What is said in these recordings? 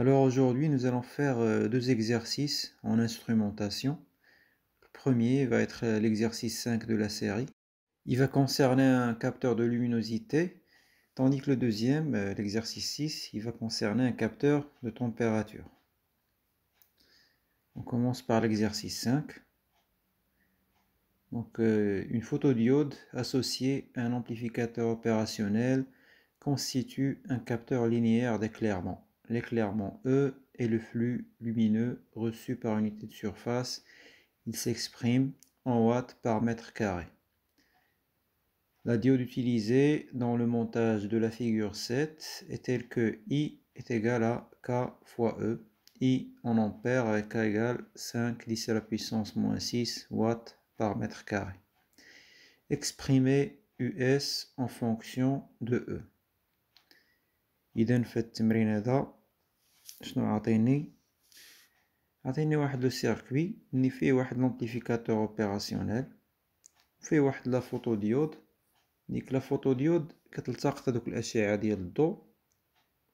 Alors aujourd'hui, nous allons faire deux exercices en instrumentation. Le premier va être l'exercice 5 de la série. Il va concerner un capteur de luminosité, tandis que le deuxième, l'exercice 6, il va concerner un capteur de température. On commence par l'exercice 5. Donc, une photodiode associée à un amplificateur opérationnel constitue un capteur linéaire d'éclairement. L'éclairement E est le flux lumineux reçu par unité de surface. Il s'exprime en watts par mètre carré. La diode utilisée dans le montage de la figure 7 est telle que I est égal à K fois E. I en ampères avec K égale 5 10 à la puissance moins 6 watts par mètre carré. Exprimer US en fonction de E. إذا في التمرين هذا شنو عطيني واحد لو سيركوي اللي فيه واحد لامبليفيكاتور اوبيراسيونيل وفيه واحد لا فوتوديود. ديك لا فوتوديود كتلتقط هذوك الاشعه ديال الضوء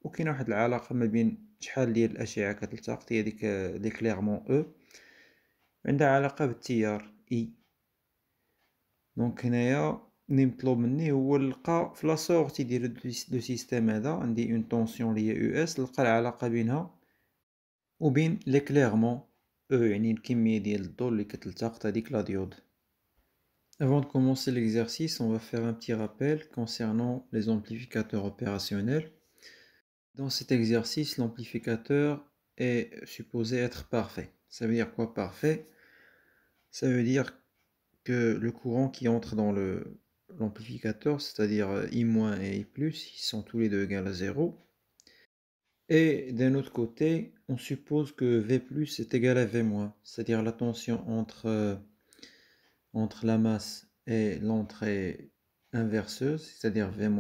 وكاينه واحد العلاقه ما بين شحال ديال الاشعه كتلتقط هي ديك ليكليرمون او عندها علاقه بالتيار اي. دونك هنايا اللي مطلوب مني هو نلقى في لا سورتي ديال لو سيستيم هذا عندي اون طونسيون اللي هي يو اس، نلقى العلاقه بينها وبين l'éclairement E يعني الكمية ديال الضوء اللي كتلتقط هذيك لا ديود. Avant de commencer l'exercice, on va faire un petit rappel concernant les amplificateurs opérationnels. Dans cet exercice, l'amplificateur est supposé être parfait. Ça veut dire quoi parfait? Ça veut dire que le courant qui entre dans l'amplificateur, c'est-à-dire I- et I+, ils sont tous les deux égaux à 0. Et d'un autre côté, on suppose que V+ est égal à V-, c'est-à-dire la tension entre la masse et l'entrée inverseuse, c'est-à-dire V-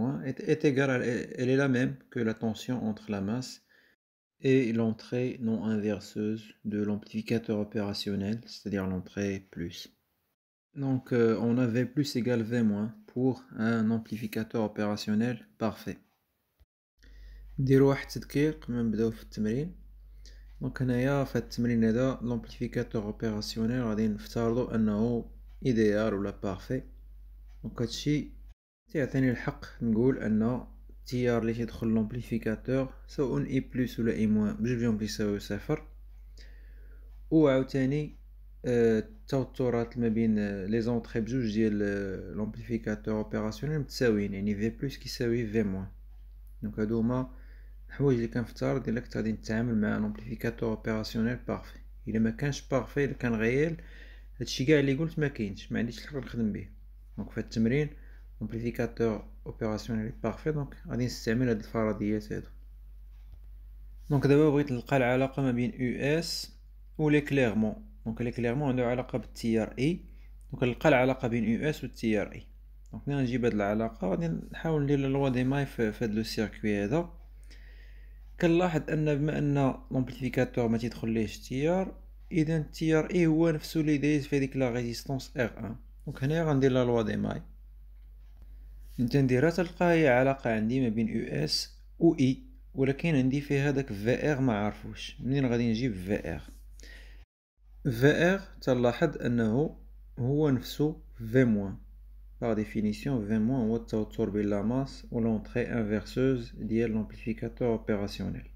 est égale elle est la même que la tension entre la masse et l'entrée non inverseuse de l'amplificateur opérationnel, c'est-à-dire l'entrée plus. Donc on a V+ égale V- pour un amplificateur opérationnel parfait. نديرو واحد التذكير قبل ما نبداو في التمرين. دونك هنايا في هاد التمرين هذا لامبليفيكاتور اوبيراسيونيل غادي نفترضوا انه ايديال ولا بارفي. دونك هادشي تيعطيني الحق نقول ان التيار اللي تيدخل لامبليفيكاتور سواء اي بلس ولا اي موان بجوجهم كيساويو صفر، وعاوتاني التوترات ما بين لي زونطري بجوج ديال لامبليفيكاتور اوبيراسيونيل متساويين، يعني في بلس كيساوي في موان. دونك هادو هما الحوايج اللي كنفترض الا كنت غادي نتعامل مع ان امبليفيكاتور اوبيراسيونيل بارفي. الا ما كانش بارفي، الا كان غيال، هادشي كاع اللي قلت ما كاينش، ما عنديش الحق نخدم به. دونك في هاد التمرين امبليفيكاتور اوبيراسيونيل بارفي، دونك غادي نستعمل هاد الفرضيات هادو. دونك دابا بغيت نلقى العلاقه ما بين يو اس و ليكليرمون. دونك ليكليرمون عنده علاقه بالتيار اي، دونك نلقى العلاقه بين يو اس والتيار اي. دونك ملي نجيب هاد العلاقه غادي نحاول ندير لا لوا دي ماي في هاد لو سيركوي هذا. كنلاحظ ان بما ان لامبليفيكاتور ما تيدخليهش التيار، اذا التيار اي هو نفسه اللي دايز في هذيك لا ريزيستونس ار 1. دونك هنايا غندير لا لوا دي ماي، نديرها تلقى هي علاقه عندي ما بين يو اس و اي، ولكن عندي فيها داك في ار ما عارفوش. منين غادي نجيب في ار تلاحظ انه هو نفسه في موان. Par définition, V- هو التوتر بين لا ماس و لونطري انفيرسوز ديال لامبليفيكاتور اوبيراسيونيل.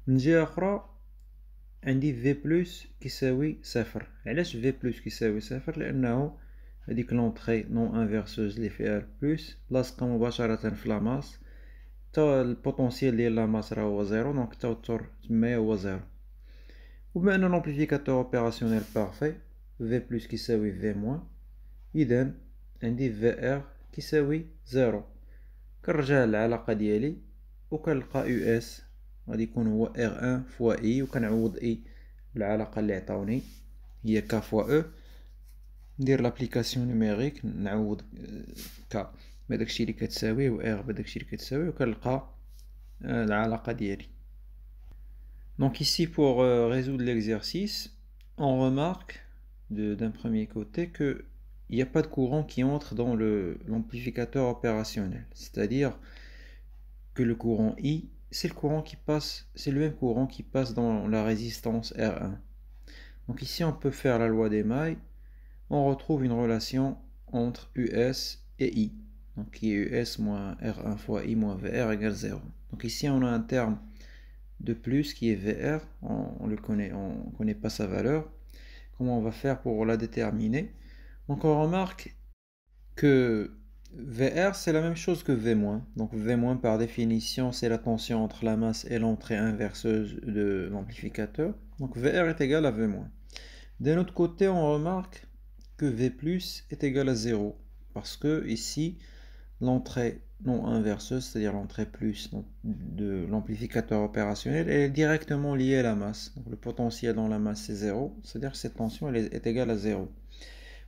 من جهة أخرى عندي في بلس كيساوي صفر. علاش في بلس كيساوي صفر؟ لأنه هاديك لونطري نون انفيرسوز اللي فيها البلس لاصقة مباشرة في لا ماس، تا البوتونسيال ديال لا ماس راه هو زيرو، دونك التوتر تمايا هو زيرو. وبما أن لامبليفيكاتور اوبيراسيونيل بارفي، في بلس كيساوي في موان، إذا عندي في ار كيساوي زيرو. كنرجع للعلاقة ديالي وكنلقى يو اس غادي يكون هو ار 1 فوا اي، وكنعوض اي بالعلاقة اللي عطاوني هي ك فوا او. ندير لابليكاسيون نيميريك نعوض ك بداكشي اللي كتساويه و ار بداكشي اللي كتساويه، وكنلقى العلاقة ديالي. Donc ici pour résoudre l'exercice, on remarque d'un premier côté que il n'y a pas de courant qui entre dans l'amplificateur opérationnel, c'est-à-dire que le courant I c'est le courant qui passe, c'est le même courant qui passe dans la résistance R1. Donc ici on peut faire la loi des mailles, on retrouve une relation entre US et I, donc qui est US moins R1 fois I moins VR égale 0. Donc ici on a un terme de plus qui est VR, on le connaît, on ne connaît pas sa valeur. Comment on va faire pour la déterminer? Donc on remarque que VR c'est la même chose que V-. Donc V- par définition c'est la tension entre la masse et l'entrée inverseuse de l'amplificateur. Donc VR est égal à V-. D'un autre côté on remarque que V+ est égal à 0 parce que ici l'entrée non inverseuse, c'est-à-dire l'entrée plus de l'amplificateur opérationnel, elle est directement liée à la masse. Donc le potentiel dans la masse c'est 0, c'est-à-dire que cette tension elle est égale à 0.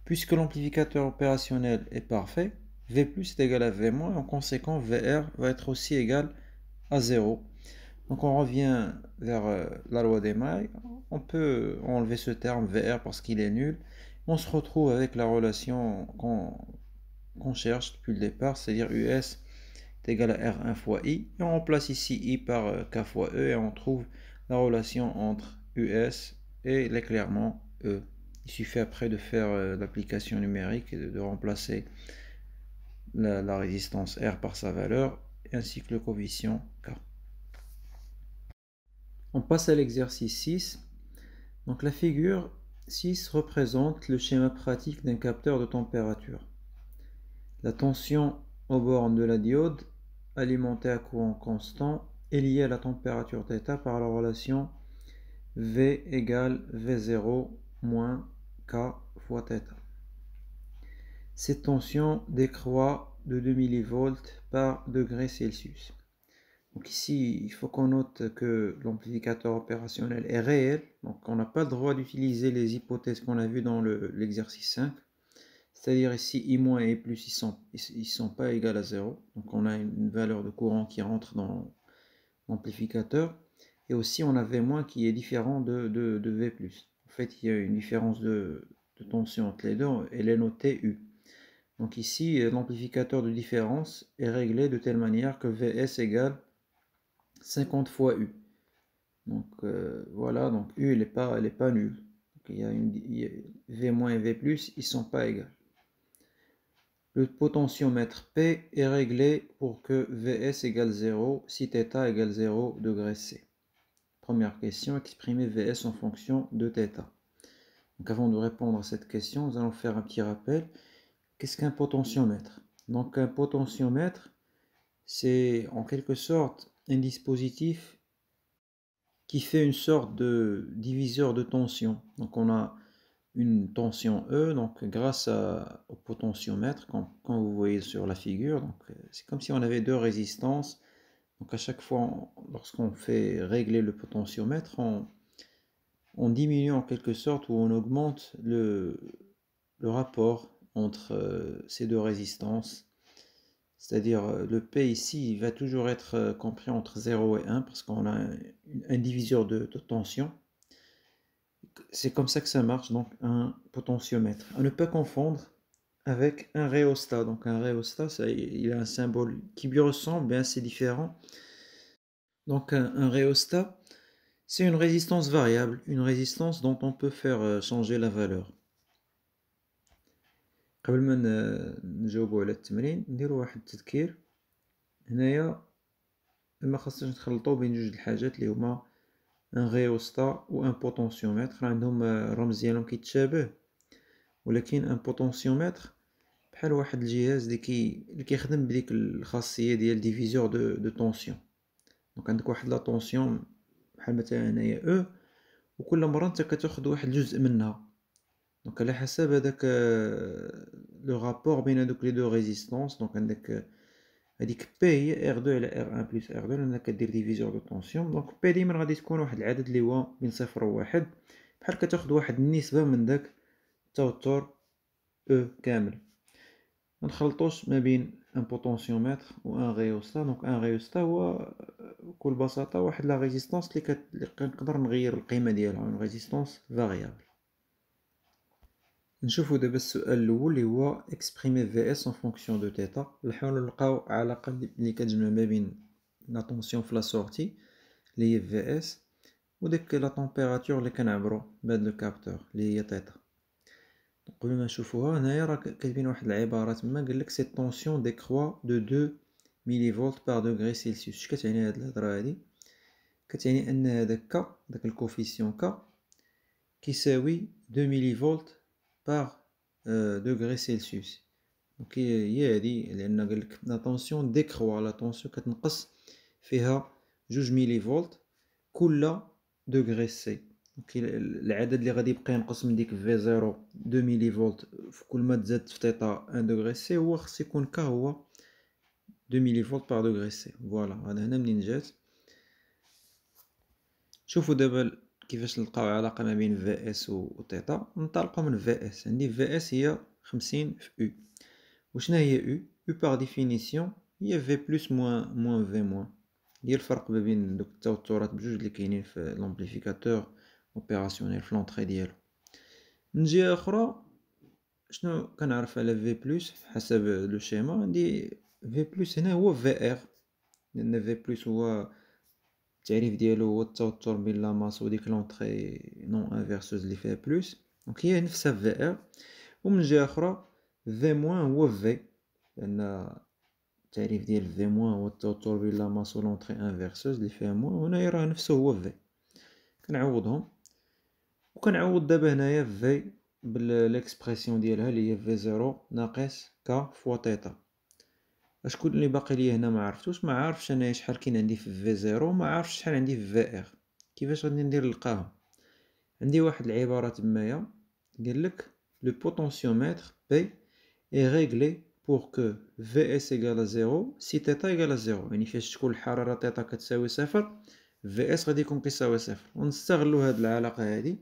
Puisque l'amplificateur opérationnel est parfait, V+ est égal à V-, en conséquent VR va être aussi égal à 0. Donc on revient vers la loi des mailles, on peut enlever ce terme VR parce qu'il est nul, on se retrouve avec la relation qu'on cherche depuis le départ, c'est-à-dire US est égal à R1 fois I, et on remplace ici I par K fois E, et on trouve la relation entre US et l'éclairement E. Il suffit après de faire l'application numérique et de remplacer la résistance R par sa valeur, ainsi que le coefficient K. On passe à l'exercice 6. Donc la figure 6 représente le schéma pratique d'un capteur de température. La tension aux bornes de la diode, alimentée à courant constant, est liée à la température θ par la relation V égale V0 moins K fois θ. Cette tension décroît de 2 mV par degré Celsius. Donc ici, il faut qu'on note que l'amplificateur opérationnel est réel, donc on n'a pas le droit d'utiliser les hypothèses qu'on a vues dans l'exercice 5. C'est-à-dire ici, I- et I+, ils sont pas égaux à 0. Donc on a une valeur de courant qui rentre dans l'amplificateur. Et aussi, on a V- qui est différent de V+. En fait, il y a une différence de tension entre les deux. Elle est notée U. Donc ici, l'amplificateur de différence est réglé de telle manière que Vs égale 50 fois U. Donc voilà, donc U, elle n'est pas nulle. Donc, il y a V- et V+, ils sont pas égaux. Le potentiomètre P est réglé pour que Vs égale 0 si θ égale 0 degré C. Première question, exprimer Vs en fonction de θ. Donc avant de répondre à cette question, nous allons faire un petit rappel. Qu'est-ce qu'un potentiomètre? Donc un potentiomètre, c'est en quelque sorte un dispositif qui fait une sorte de diviseur de tension. Donc on a une tension E, donc grâce au potentiomètre, quand vous voyez sur la figure, donc c'est comme si on avait deux résistances. Donc à chaque fois, lorsqu'on fait régler le potentiomètre, on diminue en quelque sorte ou on augmente le rapport entre ces deux résistances. C'est-à-dire le P ici il va toujours être compris entre 0 et 1 parce qu'on a un diviseur de tension. C'est comme ça que ça marche, donc un potentiomètre. À ne pas confondre avec un rhéostat. Donc un rhéostat, il a un symbole qui lui ressemble, mais assez différent. Donc un rhéostat, c'est une résistance variable, une résistance dont on peut faire changer la valeur. قبل ما نجاوبوا على التمرين نديروا واحد التذكير. هنايا ما خاصناش نخلطوا بين جوج الحاجات اللي هما ان ريوستا و ان بوتونسيومتر، عندهم الرمز ديالهم كيتشابه، ولكن ان بوتونسيومتر بحال واحد الجهاز اللي كيخدم بديك الخاصيه ديال ديفيزور دو طونسيون. دونك عندك واحد لا طونسيون بحال مثلا هنايا او، وكل مره انت كتاخذ واحد الجزء منها. دونك على حسب هذاك لو رابور بين هذوك لي دو ريزيستانس. دونك عندك هذيك بي هي ار 2 على ار 1 بلس ار 2 لانك كدير ديفيزور دو طونسيون. دونك بي ديما غادي تكون واحد العدد اللي هو بين 0 و 1، بحال كتاخذ واحد النسبه من داك التوتر او كامل. ما نخلطوش ما بين ان بوتونسيومتر و ان ريوستا. دونك ان ريوستا هو بكل بساطه واحد لا ريزيستانس اللي كنقدر نغير القيمه ديالها، اون ريزيستانس فاريابل. نشوفوا دابا السؤال الاول اللي هو اكسبريمي في اس ان فونكسيون دو تيتا. نحاولوا نلقاو علاقه اللي كتجمع ما بين la tension في la sortie اللي هي VS وديك la température اللي كنعبرو بهاد لو كابتور اللي هي تيتا. قبل ما نشوفوها هنايا راه كاتبين واحد العبارة تما قالك سي طونسيون ديكخوا دو 2 ملي فولت بار دوغري سيلسيوس. اش كتعني هاد الهضرة هادي؟ كتعني ان هداك ك داك الكوفيسيون ك كيساوي 2 ملي فولت بار دوغري سيلسيوس. دونك هي هادي لان قالك لا طونسيون ديكخوا لا طونسيون كتنقص فيها 2 ملي فولت كل دوغري سي. دونك العدد اللي غادي يبقى ينقص من ديك في 0 2 ملي فولت في كل ما تزاد في تيتا 1 دوغري سي هو خص يكون ك هو 2 ملي فولت بار دوغري سي. فوالا هذا هنا منين جات. شوفوا دابا كيفاش نلقاو علاقه ما بين في اس و تيتا. ننطلقوا من في اس. عندي في اس هي 50 في يو. وشنا هي يو؟ يو بار ديفينيسيون هي في بلس موان في موان. هي الفرق ما بين دوك التوترات بجوج اللي كاينين في لامبليفيكاتور اوبيراسيونيل في لونطري ديالو. من جهه اخرى شنو كنعرف على في بلس حسب لو شيما؟ عندي في بلس هنا هو في ار، لان في بلس هو التعريف ديالو هو التوتر بين لا ماس وديك لونطري نون انفيرسوز اللي فيها بلس. دونك هي نفسها في ار. ومن جهه اخرى في موان هو في، لان التعريف ديال في موان هو التوتر بين لا ماس و لونطري انفيرسوز اللي فيها موان. هنا راه نفسه هو في. كنعوضهم وكنعوض دابا هنايا في بالاكسبرسيون ديالها اللي هي في 0 ناقص ك فوا تيتا. شكون اللي باقي لي هنا ما عرفتوش؟ ما عارفش انا شحال كاين عندي في 0 ما عارفش شحال عندي في ار. كيفاش غادي ندير نلقاهم؟ عندي واحد العباره تمايا قال لك لو بوتونسيومتر بي est réglé pour que Vs égale à 0 si θ égale à 0. يعني فاش تكون الحرارة θ كتساوي صفر Vs غادي يكون كيساوي صفر. ونستغلو هاد العلاقة هادي.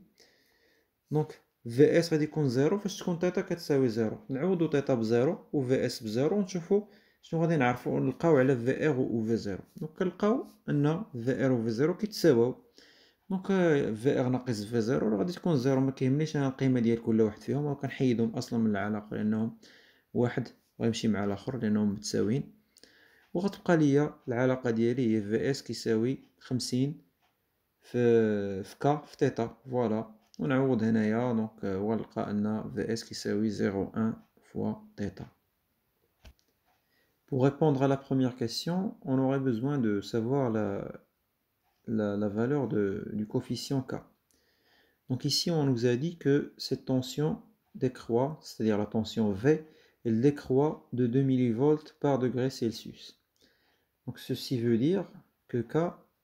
دونك Vs غادي يكون 0 فاش تكون θ كتساوي 0. نعوضو θ بزيرو و Vs بزيرو ونشوفو شنو غادي نعرفو نلقاو على Vr و V0. دونك كنلقاو ان Vr و V0 كيتساواو. دونك Vr ناقص V0 راه غادي تكون 0. ما كيهمنيش انا القيمة ديال كل واحد فيهم، راه كنحيدهم اصلا من العلاقة لانهم واحد غيمشي مع الاخر لانهم متساويين. وغتبقى ليا العلاقه ديالي هي في اس كيساوي 50 في ك في تيتا. فوالا ونعوض هنايا دونك ونلقى ان في اس كيساوي 0.1 fois θ. Pour répondre à la première question, on aurait besoin de savoir la valeur du coefficient K. Donc ici, on nous a dit que cette tension décroît, c'est-à-dire la tension V, elle décroît de 2 mV par degré Celsius. Donc ceci veut dire que K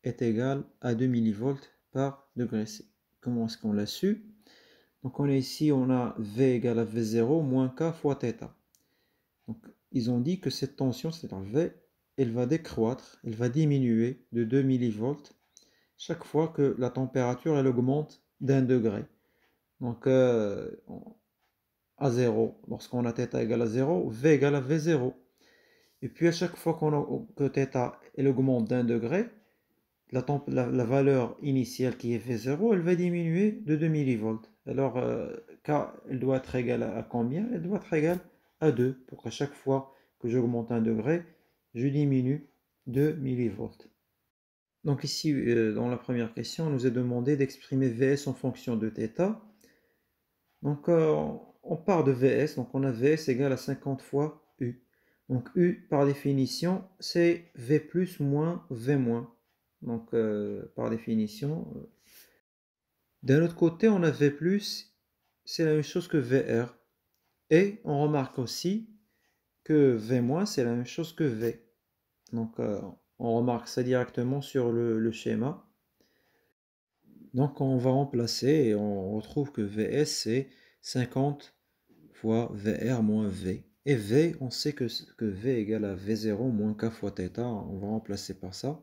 est égal à 2 mV par degré C. Comment est-ce qu'on l'a su? Donc on est ici, on a V égale à V0 moins K fois θ. Donc ils ont dit que cette tension, c'est-à-dire V, elle va décroître, elle va diminuer de 2 mV chaque fois que la température elle augmente d'1 degré. Donc à 0, lorsqu'on a θ égale à 0, V égale à V0. Et puis à chaque fois que θ elle augmente d'1 degré, la valeur initiale qui est V0, elle va diminuer de 2 mV. Alors K elle doit être égale à combien? Elle doit être égale à 2 pour qu'à chaque fois que j'augmente 1 degré, je diminue 2 mV. Donc ici, dans la première question, on nous a demandé d'exprimer Vs en fonction de θ. Donc on part de Vs, donc on a Vs égale à 50 fois U. Donc U, par définition, c'est V plus moins V moins. Donc par définition. D'un autre côté, on a V plus, c'est la même chose que VR. Et on remarque aussi que V moins, c'est la même chose que V. Donc on remarque ça directement sur le schéma. Donc on va remplacer et on retrouve que Vs c'est 50 fois VR moins V. Et V, on sait que V égale à V0 moins K fois θ. On va remplacer par ça.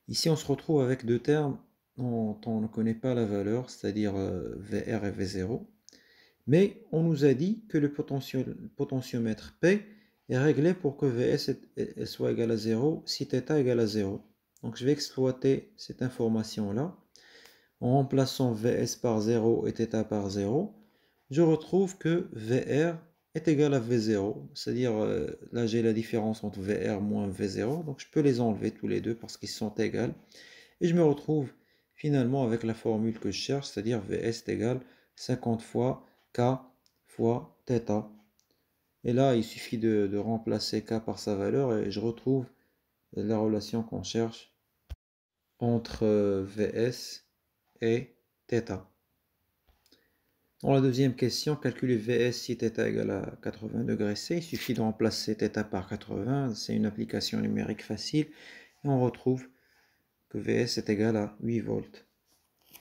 Ici on se retrouve avec deux termes dont on ne connaît pas la valeur, c'est-à-dire VR et V0. Mais on nous a dit que le potentiomètre P est réglé pour que Vs soit égal à 0 si θ égale à 0. Donc je vais exploiter cette information-là. En remplaçant Vs par 0 et θ par 0, je retrouve que VR est égal à V0, c'est-à-dire là j'ai la différence entre VR moins V0, donc je peux les enlever tous les deux parce qu'ils sont égaux, et je me retrouve finalement avec la formule que je cherche, c'est-à-dire Vs est égal 50 fois K fois θ. Et là, il suffit de remplacer K par sa valeur et je retrouve la relation qu'on cherche entre Vs et θ. Dans la deuxième question, calculer Vs si θ égale à 80 degrés C, il suffit de remplacer θ par 80, c'est une application numérique facile, et on retrouve que Vs est égal à 8 volts.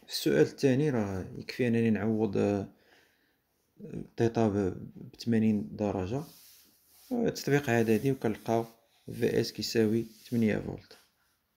السؤال الثاني راه يكفي انني نعوض θ ب 80 درجة، تطبيق عددي، وكنلقاو Vs كيساوي 8 فولت.